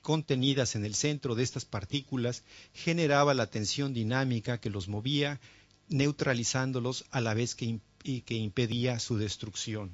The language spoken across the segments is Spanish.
contenidas en el centro de estas partículas generaba la tensión dinámica que los movía, neutralizándolos a la vez que impedía su destrucción.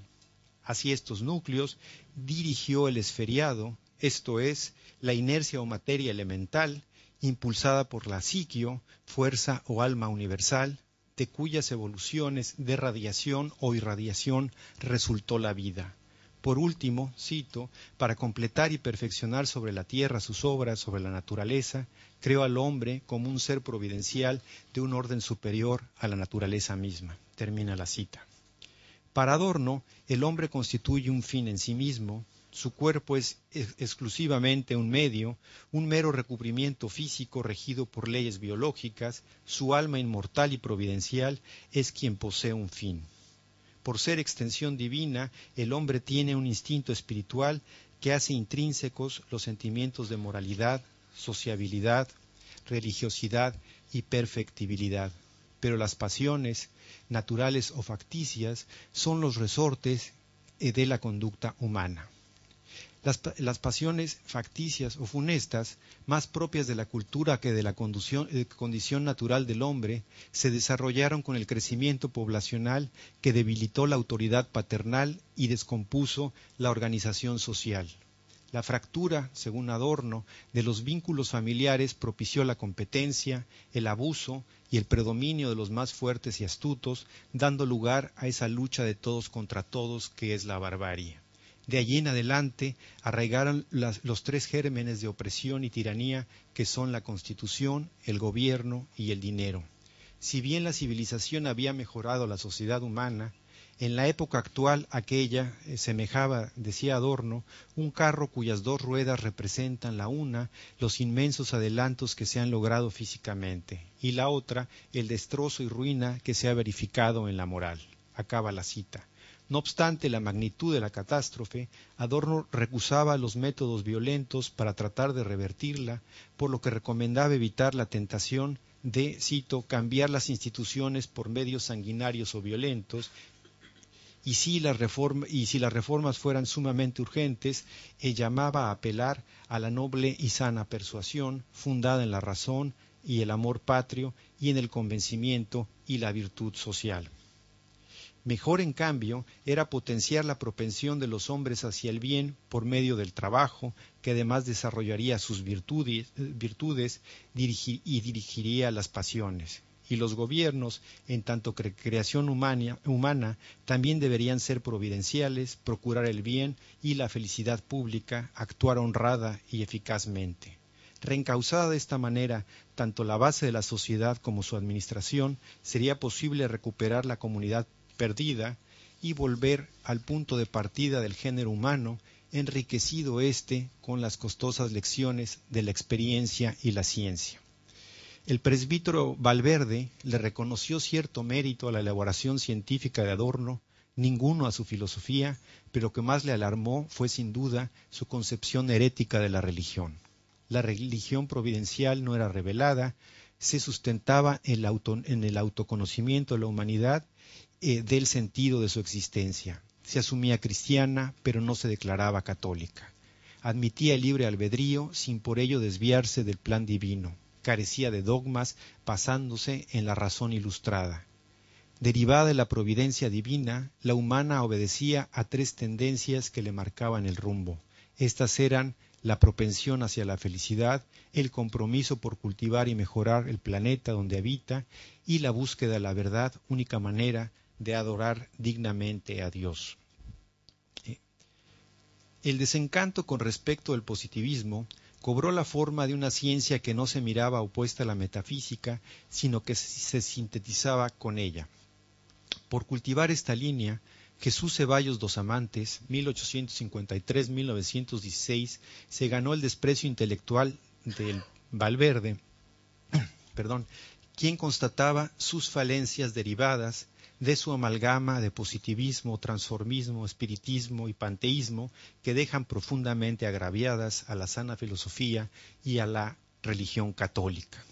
Hacia estos núcleos dirigió el esferiado, esto es, la inercia o materia elemental, impulsada por la psiquio, fuerza o alma universal, de cuyas evoluciones de radiación o irradiación resultó la vida. Por último, cito, para completar y perfeccionar sobre la tierra sus obras sobre la naturaleza, creó al hombre como un ser providencial de un orden superior a la naturaleza misma. Termina la cita. Para Adorno, el hombre constituye un fin en sí mismo, su cuerpo es exclusivamente un medio, un mero recubrimiento físico regido por leyes biológicas, su alma inmortal y providencial es quien posee un fin. Por ser extensión divina, el hombre tiene un instinto espiritual que hace intrínsecos los sentimientos de moralidad, sociabilidad, religiosidad y perfectibilidad. Pero las pasiones, naturales o facticias, son los resortes de la conducta humana. Las pasiones facticias o funestas, más propias de la cultura que de la condición natural del hombre, se desarrollaron con el crecimiento poblacional que debilitó la autoridad paternal y descompuso la organización social. La fractura, según Adorno, de los vínculos familiares propició la competencia, el abuso y el predominio de los más fuertes y astutos, dando lugar a esa lucha de todos contra todos que es la barbarie. De allí en adelante arraigaron los tres gérmenes de opresión y tiranía que son la constitución, el gobierno y el dinero. Si bien la civilización había mejorado la sociedad humana, en la época actual aquella semejaba, decía Adorno, un carro cuyas dos ruedas representan la una los inmensos adelantos que se han logrado físicamente y la otra el destrozo y ruina que se ha verificado en la moral. Acaba la cita. No obstante la magnitud de la catástrofe, Adorno recusaba los métodos violentos para tratar de revertirla, por lo que recomendaba evitar la tentación de, cito, cambiar las instituciones por medios sanguinarios o violentos, y si las reformas fueran sumamente urgentes, llamaba a apelar a la noble y sana persuasión, fundada en la razón y el amor patrio y en el convencimiento y la virtud social. Mejor, en cambio, era potenciar la propensión de los hombres hacia el bien por medio del trabajo, que además desarrollaría sus virtudes y dirigiría las pasiones. Y los gobiernos, en tanto que creación humana, también deberían ser providenciales, procurar el bien y la felicidad pública, actuar honrada y eficazmente. Reencauzada de esta manera, tanto la base de la sociedad como su administración, sería posible recuperar la comunidad perdida y volver al punto de partida del género humano, enriquecido éste con las costosas lecciones de la experiencia y la ciencia. El presbítero Valverde le reconoció cierto mérito a la elaboración científica de Adorno, ninguno a su filosofía, pero lo que más le alarmó fue sin duda su concepción herética de la religión. La religión providencial no era revelada, se sustentaba en el autoconocimiento de la humanidad del sentido de su existencia. Se asumía cristiana, pero no se declaraba católica. Admitía el libre albedrío sin por ello desviarse del plan divino. Carecía de dogmas, basándose en la razón ilustrada. Derivada de la providencia divina, la humana obedecía a tres tendencias que le marcaban el rumbo. Estas eran la propensión hacia la felicidad, el compromiso por cultivar y mejorar el planeta donde habita y la búsqueda de la verdad, única manera de adorar dignamente a Dios. El desencanto con respecto al positivismo cobró la forma de una ciencia que no se miraba opuesta a la metafísica, sino que se sintetizaba con ella. Por cultivar esta línea, Jesús Ceballos dos Amantes, 1853-1916, se ganó el desprecio intelectual del Valverde, quien constataba sus falencias derivadas de su amalgama de positivismo, transformismo, espiritismo y panteísmo que dejan profundamente agraviadas a la sana filosofía y a la religión católica.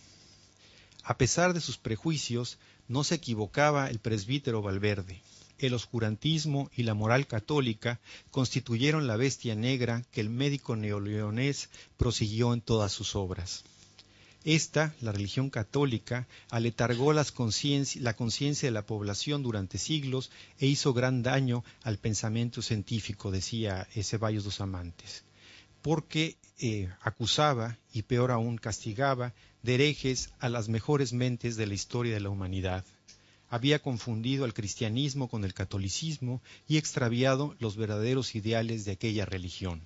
A pesar de sus prejuicios, no se equivocaba el presbítero Valverde. el oscurantismo y la moral católica constituyeron la bestia negra que el médico neoleonés prosiguió en todas sus obras. Esta, la religión católica, aletargó la conciencia de la población durante siglos e hizo gran daño al pensamiento científico, decía Ceballos dos Amantes, porque acusaba, y peor aún castigaba, de herejes a las mejores mentes de la historia de la humanidad. Había confundido al cristianismo con el catolicismo y extraviado los verdaderos ideales de aquella religión.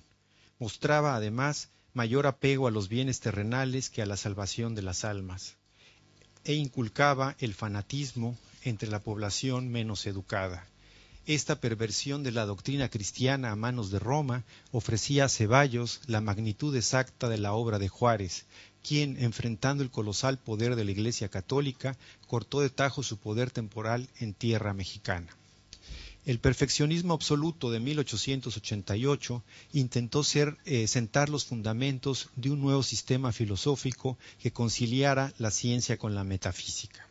Mostraba, además, mayor apego a los bienes terrenales que a la salvación de las almas, e inculcaba el fanatismo entre la población menos educada. Esta perversión de la doctrina cristiana a manos de Roma ofrecía a Ceballos la magnitud exacta de la obra de Juárez, quien, enfrentando el colosal poder de la Iglesia católica, cortó de tajo su poder temporal en tierra mexicana. El perfeccionismo absoluto de 1888 intentó sentar los fundamentos de un nuevo sistema filosófico que conciliara la ciencia con la metafísica.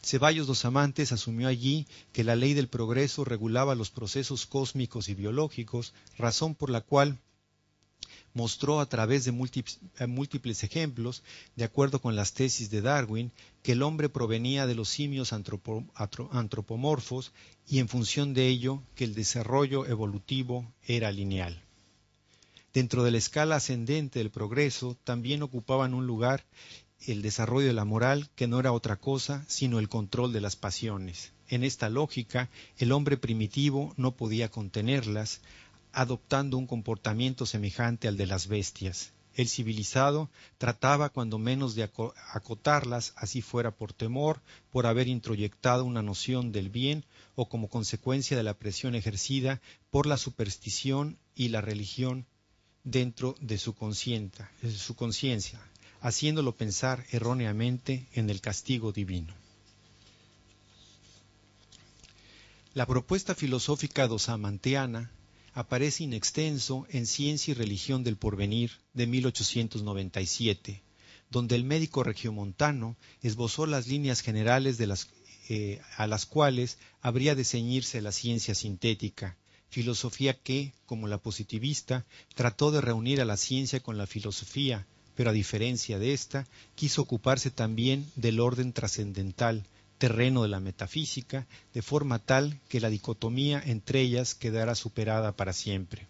Ceballos dos Amantes asumió allí que la ley del progreso regulaba los procesos cósmicos y biológicos, razón por la cual mostró a través de múltiples ejemplos, de acuerdo con las tesis de Darwin, que el hombre provenía de los simios antropomorfos y en función de ello que el desarrollo evolutivo era lineal. Dentro de la escala ascendente del progreso también ocupaban un lugar el desarrollo de la moral, que no era otra cosa sino el control de las pasiones. En esta lógica, el hombre primitivo no podía contenerlas, adoptando un comportamiento semejante al de las bestias. El civilizado trataba cuando menos de acotarlas, así fuera por temor, por haber introyectado una noción del bien o como consecuencia de la presión ejercida por la superstición y la religión dentro de su conciencia, haciéndolo pensar erróneamente en el castigo divino. La propuesta filosófica dosamanteana aparece in extenso en Ciencia y Religión del Porvenir de 1897, donde el médico regiomontano esbozó las líneas generales a las cuales habría de ceñirse la ciencia sintética, filosofía que, como la positivista, trató de reunir a la ciencia con la filosofía, pero a diferencia de ésta, quiso ocuparse también del orden trascendental, terreno de la metafísica, de forma tal que la dicotomía entre ellas quedara superada para siempre.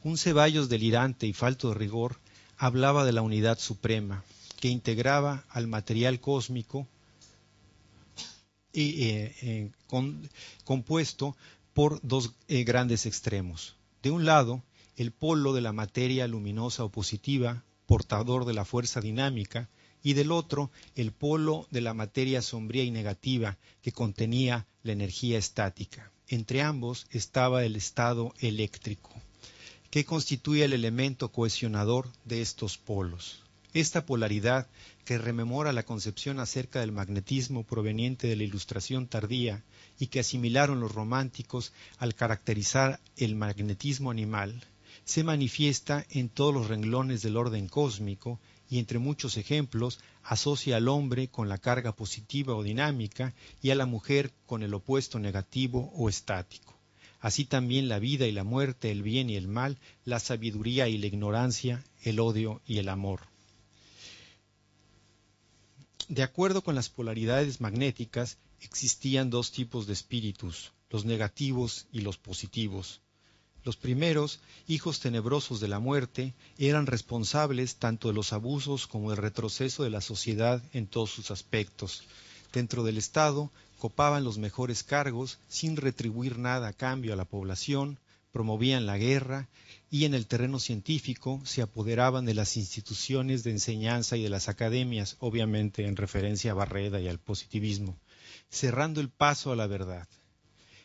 Un Ceballos delirante y falto de rigor hablaba de la unidad suprema, que integraba al material cósmico y compuesto por dos grandes extremos. De un lado, el polo de la materia luminosa o positiva, portador de la fuerza dinámica, y del otro el polo de la materia sombría y negativa que contenía la energía estática. Entre ambos estaba el estado eléctrico, que constituye el elemento cohesionador de estos polos. Esta polaridad, que rememora la concepción acerca del magnetismo proveniente de la Ilustración tardía y que asimilaron los románticos al caracterizar el magnetismo animal, se manifiesta en todos los renglones del orden cósmico y entre muchos ejemplos asocia al hombre con la carga positiva o dinámica y a la mujer con el opuesto negativo o estático. Así también la vida y la muerte, el bien y el mal, la sabiduría y la ignorancia, el odio y el amor. De acuerdo con las polaridades magnéticas, existían dos tipos de espíritus, los negativos y los positivos. Los primeros, hijos tenebrosos de la muerte, eran responsables tanto de los abusos como del retroceso de la sociedad en todos sus aspectos. Dentro del Estado, copaban los mejores cargos sin retribuir nada a cambio a la población, promovían la guerra y en el terreno científico se apoderaban de las instituciones de enseñanza y de las academias, obviamente en referencia a Barreda y al positivismo, cerrando el paso a la verdad.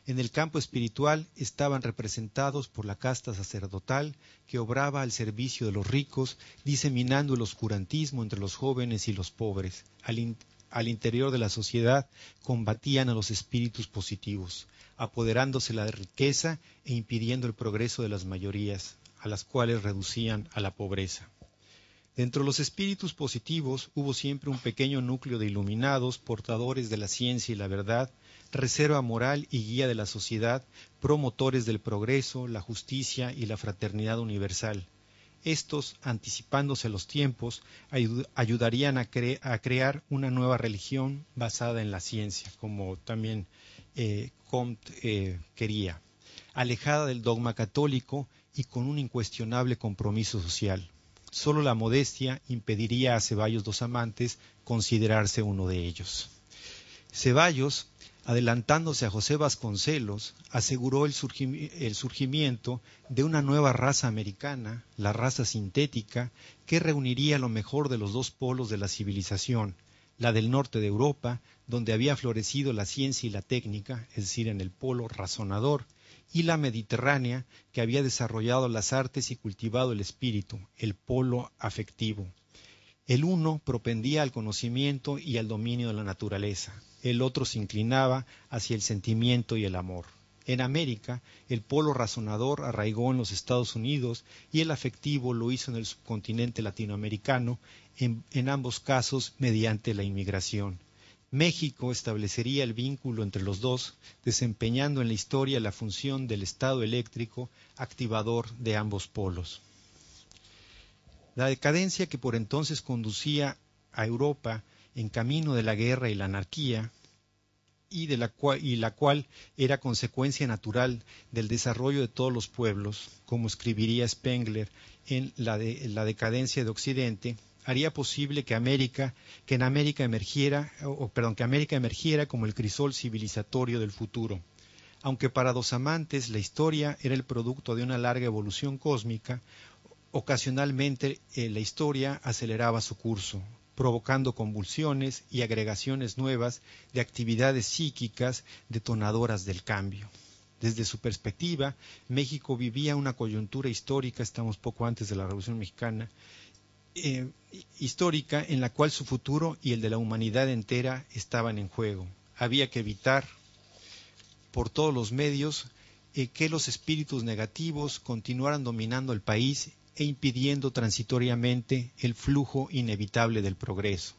En el campo espiritual estaban representados por la casta sacerdotal que obraba al servicio de los ricos, diseminando el oscurantismo entre los jóvenes y los pobres. Al interior de la sociedad combatían a los espíritus positivos, apoderándose la riqueza e impidiendo el progreso de las mayorías, a las cuales reducían a la pobreza. Dentro de los espíritus positivos hubo siempre un pequeño núcleo de iluminados, portadores de la ciencia y la verdad, reserva moral y guía de la sociedad, promotores del progreso, la justicia y la fraternidad universal. Estos, anticipándose a los tiempos, ayudarían a crear una nueva religión basada en la ciencia, como también Comte quería, alejada del dogma católico y con un incuestionable compromiso social. Solo la modestia impediría a Ceballos dos Amantes considerarse uno de ellos. Ceballos, adelantándose a José Vasconcelos, aseguró el surgimiento de una nueva raza americana, la raza sintética, que reuniría lo mejor de los dos polos de la civilización, la del norte de Europa, donde había florecido la ciencia y la técnica, es decir, en el polo razonador, y la mediterránea, que había desarrollado las artes y cultivado el espíritu, el polo afectivo. El uno propendía al conocimiento y al dominio de la naturaleza, el otro se inclinaba hacia el sentimiento y el amor. En América, el polo razonador arraigó en los Estados Unidos y el afectivo lo hizo en el subcontinente latinoamericano, en ambos casos mediante la inmigración. México establecería el vínculo entre los dos, desempeñando en la historia la función del estado eléctrico activador de ambos polos. La decadencia que por entonces conducía a Europa en camino de la guerra y la anarquía, y la cual era consecuencia natural del desarrollo de todos los pueblos, como escribiría Spengler en la decadencia de Occidente, haría posible que América emergiera como el crisol civilizatorio del futuro. Aunque para Dos Amantes la historia era el producto de una larga evolución cósmica, ocasionalmente la historia aceleraba su curso, provocando convulsiones y agregaciones nuevas de actividades psíquicas detonadoras del cambio. Desde su perspectiva, México vivía una coyuntura histórica, estamos poco antes de la Revolución Mexicana, histórica en la cual su futuro y el de la humanidad entera estaban en juego. Había que evitar por todos los medios que los espíritus negativos continuaran dominando el país e impidiendo transitoriamente el flujo inevitable del progreso.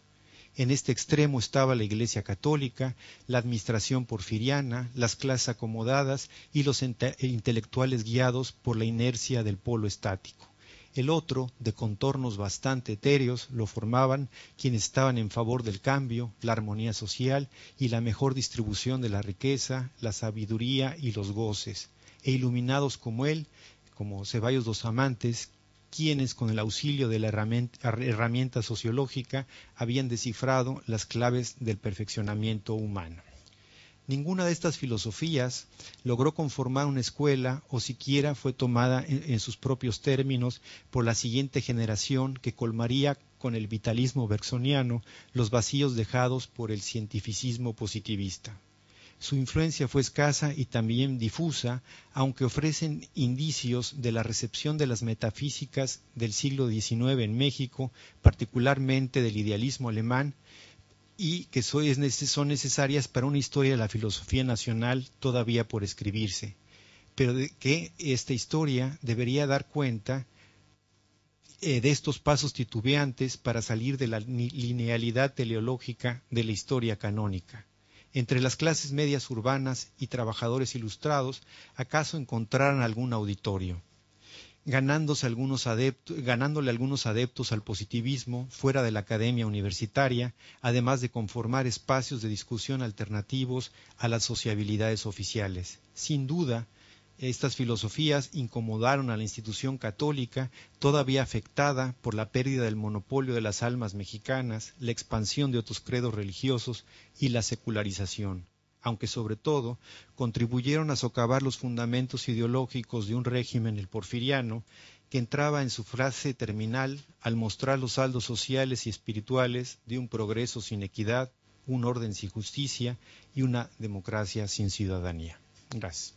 En este extremo estaba la Iglesia Católica, la administración porfiriana, las clases acomodadas y los intelectuales guiados por la inercia del polo estático. El otro, de contornos bastante etéreos, lo formaban quienes estaban en favor del cambio, la armonía social y la mejor distribución de la riqueza, la sabiduría y los goces, e iluminados como él, como Ceballos dos Amantes, quienes con el auxilio de la herramienta sociológica habían descifrado las claves del perfeccionamiento humano. Ninguna de estas filosofías logró conformar una escuela o siquiera fue tomada en sus propios términos por la siguiente generación que colmaría con el vitalismo bergsoniano los vacíos dejados por el cientificismo positivista. Su influencia fue escasa y también difusa, aunque ofrecen indicios de la recepción de las metafísicas del siglo XIX en México, particularmente del idealismo alemán, y que son necesarias para una historia de la filosofía nacional todavía por escribirse, pero de que esta historia debería dar cuenta de estos pasos titubeantes para salir de la linealidad teleológica de la historia canónica. Entre las clases medias urbanas y trabajadores ilustrados, ¿acaso encontraran algún auditorio? Ganándole algunos adeptos al positivismo fuera de la academia universitaria, además de conformar espacios de discusión alternativos a las sociabilidades oficiales. Sin duda, estas filosofías incomodaron a la institución católica, todavía afectada por la pérdida del monopolio de las almas mexicanas, la expansión de otros credos religiosos y la secularización, aunque sobre todo contribuyeron a socavar los fundamentos ideológicos de un régimen, el porfiriano, que entraba en su frase terminal al mostrar los saldos sociales y espirituales de un progreso sin equidad, un orden sin justicia y una democracia sin ciudadanía. Gracias.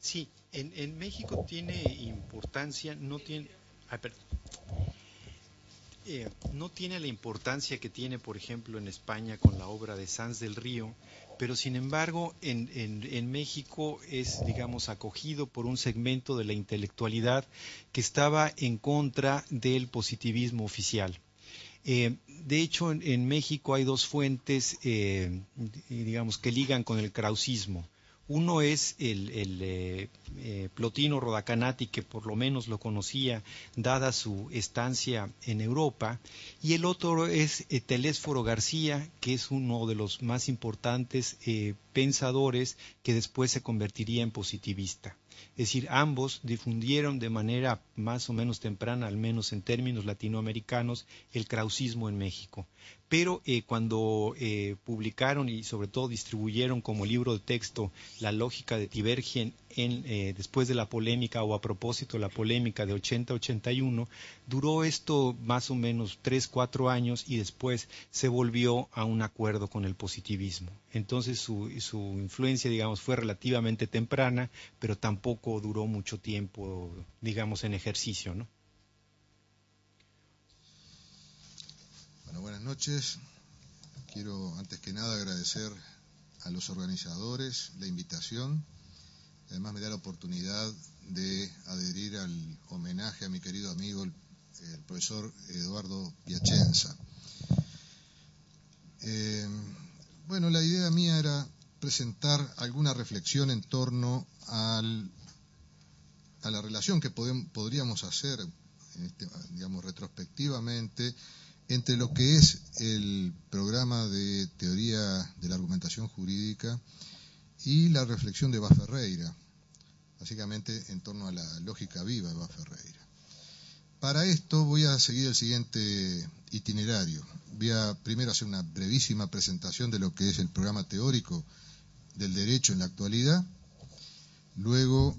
Sí, en México tiene importancia, no tiene, ah, perdón, no tiene la importancia que tiene, por ejemplo, en España con la obra de Sanz del Río, pero sin embargo en México es, digamos, acogido por un segmento de la intelectualidad que estaba en contra del positivismo oficial. De hecho, en México hay dos fuentes, digamos, que ligan con el krausismo. Uno es el Plotino Rodacanati, que por lo menos lo conocía, dada su estancia en Europa, y el otro es Telésforo García, que es uno de los más importantes pensadores que después se convertiría en positivista. Es decir, ambos difundieron de manera más o menos temprana, al menos en términos latinoamericanos, el krausismo en México. Pero cuando publicaron y sobre todo distribuyeron como libro de texto La lógica de Divergen después de la polémica o a propósito de la polémica de 80-81, duró esto más o menos 3-4 años y después se volvió a un acuerdo con el positivismo. Entonces su influencia, digamos, fue relativamente temprana, pero tampoco duró mucho tiempo, digamos, en ejercicio, ¿no? Bueno, buenas noches. Quiero antes que nada agradecer a los organizadores la invitación. Además me da la oportunidad de adherir al homenaje a mi querido amigo el profesor Eduardo Piacenza. Bueno, la idea mía era presentar alguna reflexión en torno a la relación que podríamos hacer, digamos, retrospectivamente, entre lo que es el programa de teoría de la argumentación jurídica y la reflexión de Bas Ferreira, básicamente en torno a la lógica viva de Bas Ferreira. Para esto voy a seguir el siguiente itinerario. Voy a primero hacer una brevísima presentación de lo que es el programa teórico del derecho en la actualidad. Luego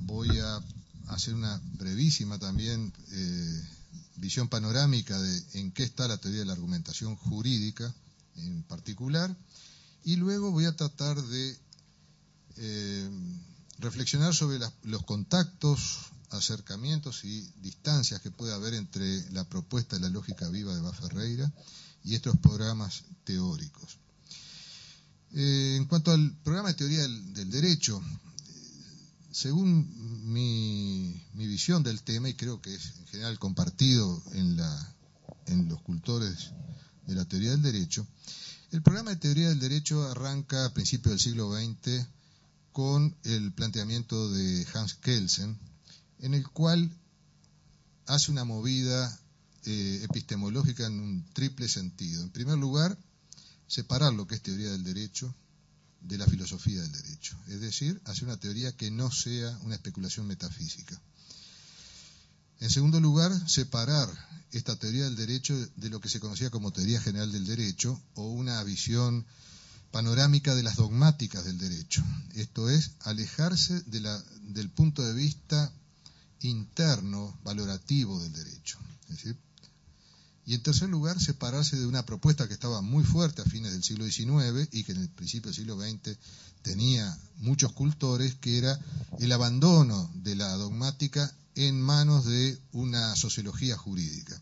voy a hacer una brevísima también visión panorámica de en qué está la teoría de la argumentación jurídica en particular. Y luego voy a tratar de reflexionar sobre los contactos, acercamientos y distancias que puede haber entre la propuesta de la lógica viva de Bas Ferreira y estos programas teóricos. En cuanto al programa de teoría del derecho, según mi visión del tema, y creo que es en general compartido en los cultores de la teoría del derecho, el programa de teoría del derecho arranca a principios del siglo XX con el planteamiento de Hans Kelsen, en el cual hace una movida epistemológica en un triple sentido. En primer lugar, separar lo que es teoría del derecho de la filosofía del derecho, es decir, hacer una teoría que no sea una especulación metafísica. En segundo lugar, separar esta teoría del derecho de lo que se conocía como teoría general del derecho o una visión panorámica de las dogmáticas del derecho. Esto es, alejarse del punto de vista interno, valorativo del derecho. Es decir, y en tercer lugar, separarse de una propuesta que estaba muy fuerte a fines del siglo XIX y que en el principio del siglo XX tenía muchos cultores, que era el abandono de la dogmática en manos de una sociología jurídica.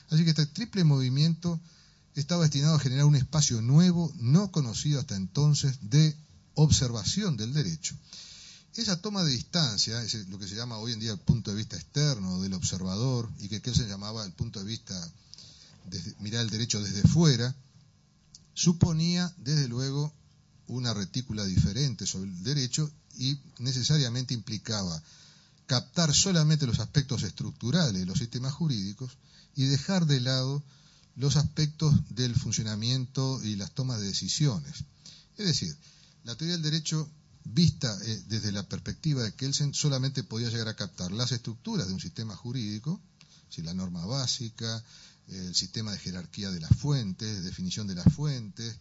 Así que este triple movimiento estaba destinado a generar un espacio nuevo, no conocido hasta entonces, de observación del derecho. Esa toma de distancia, es lo que se llama hoy en día el punto de vista externo del observador, y que Kelsen llamaba el punto de vista de mirar el derecho desde fuera, suponía desde luego una retícula diferente sobre el derecho y necesariamente implicaba captar solamente los aspectos estructurales de los sistemas jurídicos y dejar de lado los aspectos del funcionamiento y las tomas de decisiones. Es decir, la teoría del derecho vista desde la perspectiva de Kelsen solamente podía llegar a captar las estructuras de un sistema jurídico, si la norma básica, el sistema de jerarquía de las fuentes, definición de las fuentes,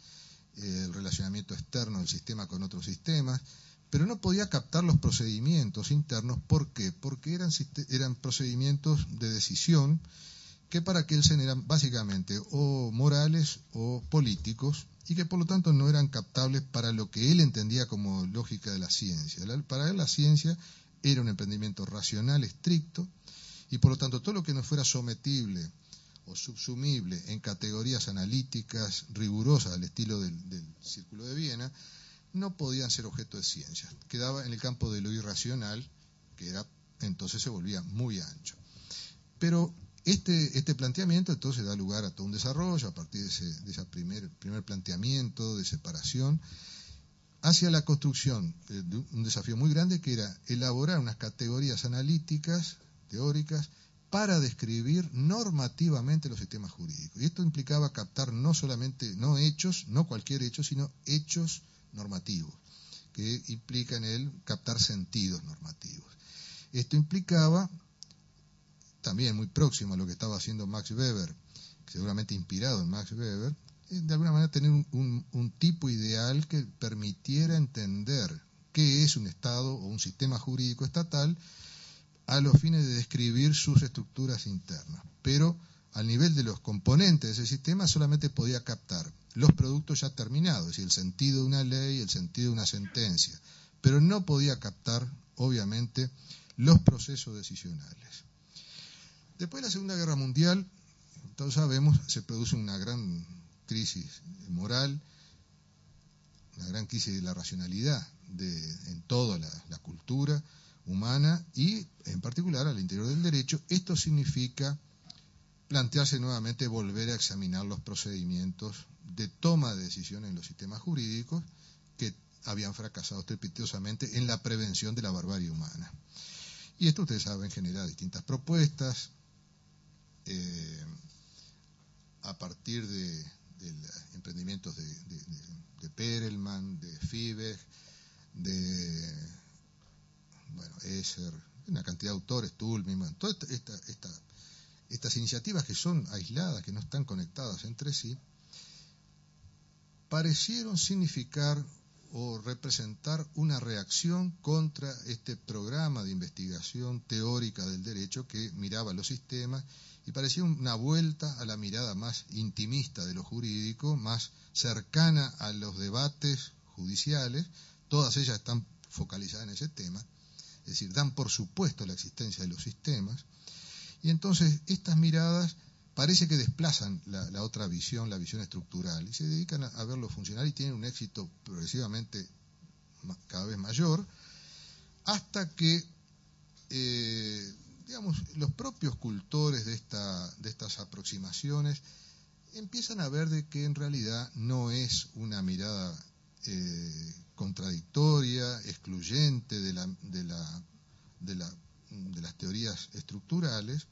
el relacionamiento externo del sistema con otros sistemas, pero no podía captar los procedimientos internos. ¿Por qué? Porque eran procedimientos de decisión que para Kelsen eran básicamente o morales o políticos y que por lo tanto no eran captables para lo que él entendía como lógica de la ciencia. Para él la ciencia era un emprendimiento racional estricto, y por lo tanto todo lo que no fuera sometible o subsumible en categorías analíticas rigurosas al estilo del Círculo de Viena, no podían ser objeto de ciencia. Quedaba en el campo de lo irracional, que era entonces se volvía muy ancho. Pero este planteamiento entonces da lugar a todo un desarrollo a partir de ese primer planteamiento de separación hacia la construcción de un desafío muy grande, que era elaborar unas categorías analíticas, teóricas, para describir normativamente los sistemas jurídicos. Y esto implicaba captar no solamente, no hechos, no cualquier hecho, sino hechos normativos, que implica en él captar sentidos normativos. Esto implicaba, también muy próximo a lo que estaba haciendo Max Weber, seguramente inspirado en Max Weber, de alguna manera tener un tipo ideal que permitiera entender qué es un Estado o un sistema jurídico estatal a los fines de describir sus estructuras internas. Pero al nivel de los componentes de ese sistema solamente podía captar los productos ya terminados, es decir, el sentido de una ley, el sentido de una sentencia, pero no podía captar, obviamente, los procesos decisionales. Después de la Segunda Guerra Mundial, todos sabemos, se produce una gran crisis moral, una gran crisis de la racionalidad en toda la cultura humana y en particular al interior del derecho. Esto significa plantearse nuevamente volver a examinar los procedimientos de toma de decisiones en los sistemas jurídicos que habían fracasado estrepitosamente en la prevención de la barbarie humana. Y esto, ustedes saben, genera distintas propuestas a partir de emprendimientos de Perelman, de Fiebeck, de Esser, una cantidad de autores, Tullman, todas estas iniciativas que son aisladas, que no están conectadas entre sí, parecieron significar o representar una reacción contra este programa de investigación teórica del derecho que miraba los sistemas y parecía una vuelta a la mirada más intimista de lo jurídico, más cercana a los debates judiciales. Todas ellas están focalizadas en ese tema, es decir, dan por supuesto la existencia de los sistemas, y entonces estas miradas parece que desplazan la otra visión, la visión estructural, y se dedican a verlo funcional y tienen un éxito progresivamente cada vez mayor, hasta que los propios cultores de estas aproximaciones empiezan a ver de que en realidad no es una mirada contradictoria, excluyente de las teorías estructurales,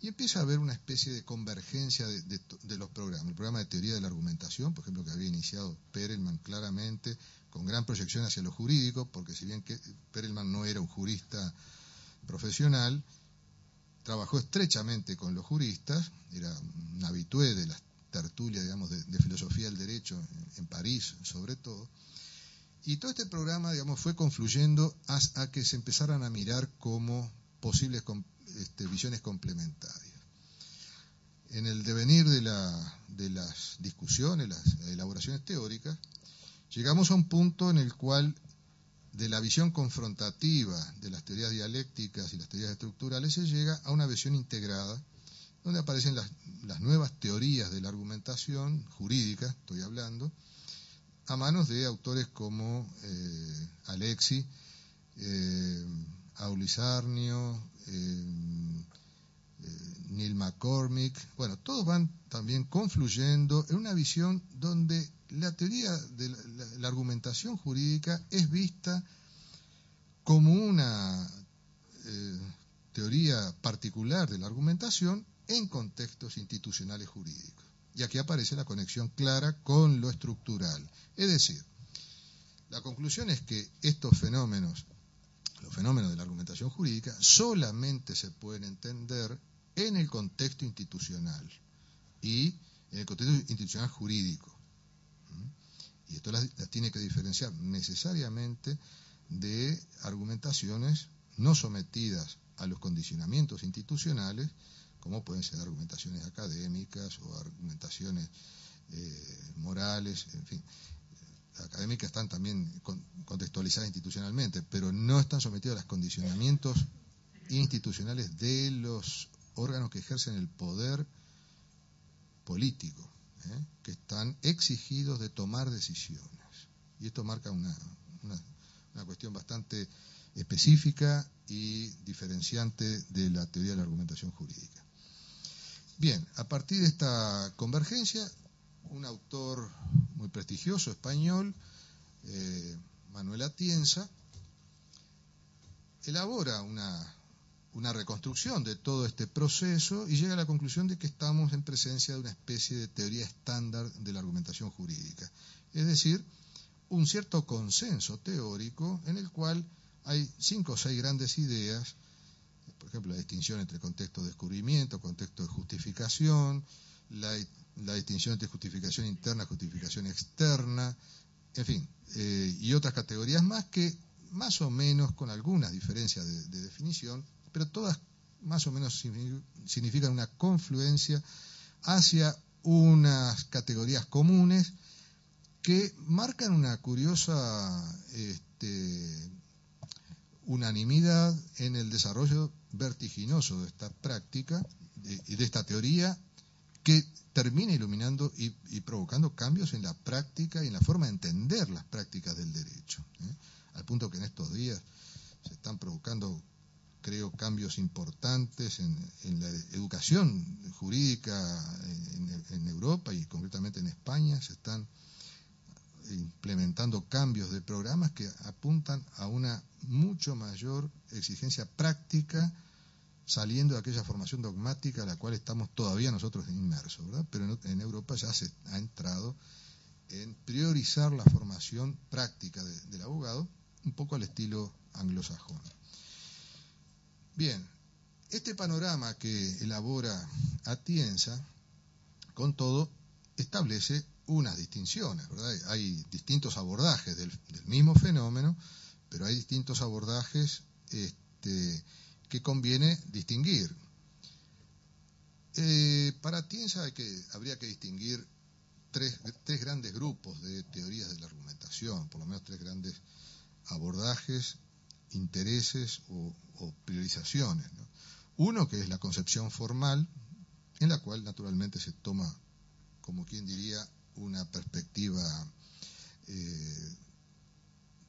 y empieza a haber una especie de convergencia de los programas. El programa de teoría de la argumentación, por ejemplo, que había iniciado Perelman claramente, con gran proyección hacia lo jurídico, porque si bien que Perelman no era un jurista profesional, trabajó estrechamente con los juristas, era un habitué de las tertulias, digamos, de filosofía del derecho en París, sobre todo. Y todo este programa, digamos, fue confluyendo a que se empezaran a mirar como posibles visiones complementarias. En el devenir de las discusiones, las elaboraciones teóricas, llegamos a un punto en el cual de la visión confrontativa de las teorías dialécticas y las teorías estructurales se llega a una visión integrada, donde aparecen las nuevas teorías de la argumentación jurídica, estoy hablando, a manos de autores como Alexis, Aulis Arnio, Neil McCormick. Bueno, todos van también confluyendo en una visión donde la teoría de la argumentación jurídica es vista como una teoría particular de la argumentación en contextos institucionales jurídicos. Y aquí aparece la conexión clara con lo estructural. Es decir, la conclusión es que estos fenómenos, los fenómenos de la argumentación jurídica, solamente se pueden entender en el contexto institucional y en el contexto institucional jurídico. Y esto las tiene que diferenciar necesariamente de argumentaciones no sometidas a los condicionamientos institucionales, como pueden ser argumentaciones académicas o argumentaciones morales, en fin, académicas están también contextualizadas institucionalmente, pero no están sometidas a los condicionamientos institucionales de los órganos que ejercen el poder político, que están exigidos de tomar decisiones. Y esto marca una cuestión bastante específica y diferenciante de la teoría de la argumentación jurídica. Bien, a partir de esta convergencia, un autor muy prestigioso español, Manuel Atienza, elabora una reconstrucción de todo este proceso y llega a la conclusión de que estamos en presencia de una especie de teoría estándar de la argumentación jurídica. Es decir, un cierto consenso teórico en el cual hay 5 o 6 grandes ideas, por ejemplo, la distinción entre contexto de descubrimiento, contexto de justificación, la distinción entre justificación interna, justificación externa, en fin, y otras categorías más que más o menos con algunas diferencias de definición, pero todas más o menos significan una confluencia hacia unas categorías comunes que marcan una curiosa unanimidad en el desarrollo vertiginoso de esta práctica y de esta teoría, que termina iluminando y provocando cambios en la práctica y en la forma de entender las prácticas del derecho, al punto que en estos días se están provocando, creo, cambios importantes en la educación jurídica en Europa y concretamente en España. Se están implementando cambios de programas que apuntan a una mucho mayor exigencia práctica, saliendo de aquella formación dogmática a la cual estamos todavía nosotros inmersos, ¿verdad? Pero en Europa ya se ha entrado en priorizar la formación práctica del abogado, un poco al estilo anglosajón. Bien, este panorama que elabora Atienza, con todo, establece unas distinciones, ¿verdad? Hay distintos abordajes del mismo fenómeno, pero hay distintos abordajes que conviene distinguir. Para Atienza habría que distinguir tres grandes grupos de teorías de la argumentación, por lo menos 3 grandes abordajes, intereses o priorizaciones, ¿no? Uno, que es la concepción formal, en la cual naturalmente se toma, como quien diría, una perspectiva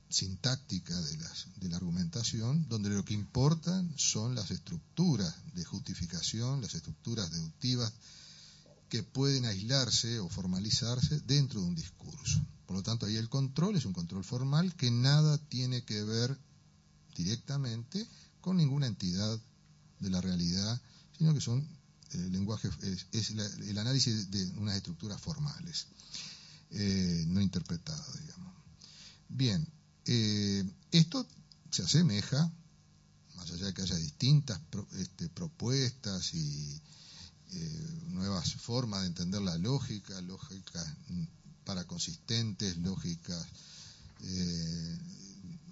sintáctica de la argumentación, donde lo que importan son las estructuras de justificación, las estructuras deductivas que pueden aislarse o formalizarse dentro de un discurso. Por lo tanto, ahí el control es un control formal que nada tiene que ver directamente con ninguna entidad de la realidad, sino que son el análisis de unas estructuras formales, no interpretadas, digamos. Bien, esto se asemeja, más allá de que haya distintas propuestas y nuevas formas de entender la lógica, lógicas paraconsistentes, lógicas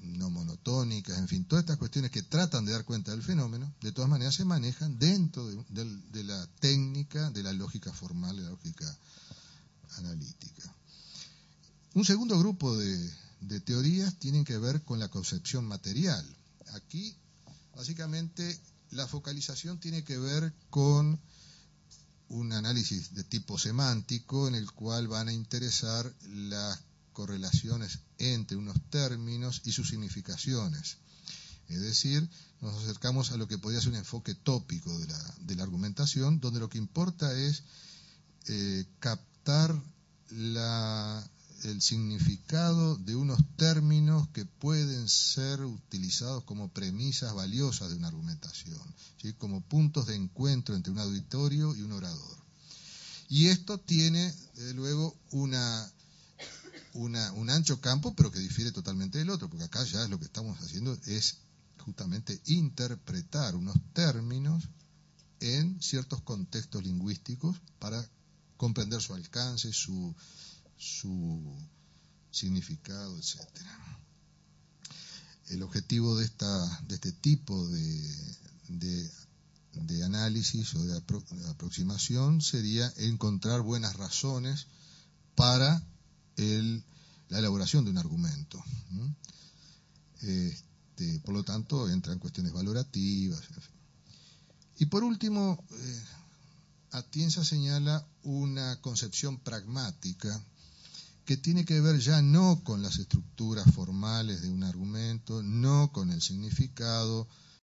no monotónicas, en fin, todas estas cuestiones que tratan de dar cuenta del fenómeno, de todas maneras se manejan dentro de la técnica de la lógica formal, de la lógica analítica. Un segundo grupo de teorías tienen que ver con la concepción material. Aquí, básicamente, la focalización tiene que ver con un análisis de tipo semántico en el cual van a interesar las correlaciones entre unos términos y sus significaciones. Es decir, nos acercamos a lo que podría ser un enfoque tópico de la argumentación, donde lo que importa es captar el significado de unos términos que pueden ser utilizados como premisas valiosas de una argumentación, ¿sí? Como puntos de encuentro entre un auditorio y un orador. Y esto tiene, desde luego, un ancho campo, pero que difiere totalmente del otro, porque acá ya lo que estamos haciendo es justamente interpretar unos términos en ciertos contextos lingüísticos para comprender su alcance, su significado, etcétera. El objetivo de este tipo de análisis o de aproximación sería encontrar buenas razones para la elaboración de un argumento. Por lo tanto, entran cuestiones valorativas. En fin. Y por último, Atienza señala una concepción pragmática que tiene que ver ya no con las estructuras formales de un argumento, no con el significado,